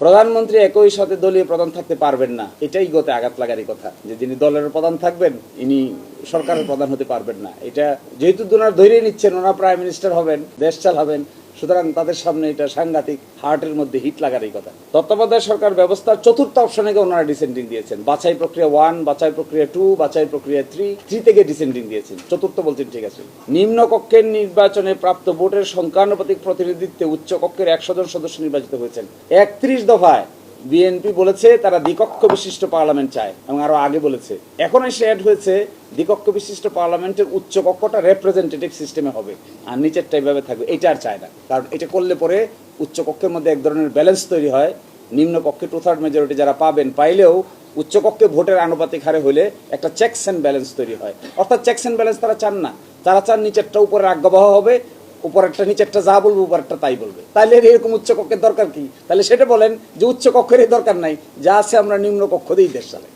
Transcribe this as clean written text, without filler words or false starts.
প্রধানমন্ত্রী একই সাথে দলীয় প্রধান থাকতে পারবেন না, এটাই গতে আঘাত লাগারই কথা। যে যিনি দলের প্রধান থাকবেন ইনি সরকারের প্রধান হতে পারবেন না। এটা যেহেতু ওনারা ধরেই নিচ্ছেন ওনারা প্রাইম মিনিস্টার হবেন, দেশ চালাবেন, সুতরাং তাদের সামনে এটা সাংঘাতিক হার্টের মধ্যে হিট লাগারই কথা। তত্ত্বাবধায়ক সরকার ব্যবস্থার চতুর্থ অপশনে ওনারা ডিসেন্ডিং দিয়েছেন। বাছাই প্রক্রিয়া 1, বাছাই প্রক্রিয়া 2, বাছাই প্রক্রিয়া 3 থেকে ডিসেন্ডিং দিয়েছেন। চতুর্থ বলছেন ঠিক আছে। নিম্ন কক্ষের নির্বাচনে প্রাপ্ত ভোটের সংখ্যানুপাতিক প্রতিনিধিত্বে উচ্চ কক্ষের 100 জন সদস্য নির্বাচিত হয়েছেন। 31 দফায় বিএনপি বলেছে তারা দ্বিকক্ষ বিশিষ্ট পার্লামেন্ট চায় এবং আরো আগে বলেছে। এখন এসে অ্যাড হয়েছে দ্বিকক্ষ বিশিষ্ট পার্লামেন্টের উচ্চ কক্ষটা রিপ্রেজেন্টেটিভ সিস্টেমে হবে আর নিচেরটা এইভাবে থাকবে। এটা আর চায় না, কারণ এটা করলে পরে উচ্চ কক্ষের মধ্যে এক ধরনের ব্যালেন্স তৈরি হয়। নিম্ন কক্ষে 2/3 মেজরিটি যারা পাইলেও উচ্চ কক্ষে ভোটের আনুপাতিক হারে হলে একটা চেকস অ্যান্ড ব্যালেন্স তৈরি হয়। অর্থাৎ চেকস অ্যান্ড ব্যালেন্স তারা চান না, তারা চান নিচেরটা উপরে আজ্ঞাবহ হবে, উপরেরটা নিচেরটা যা বলবে উপরেরটা তাই বলবে। তাহলে এরকম উচ্চ কক্ষের দরকার কি? তাহলে সেটা বলেন যে উচ্চ কক্ষের দরকার নাই, যা আছে আমরা নিম্ন কক্ষ দিয়েই দেশ চালাই।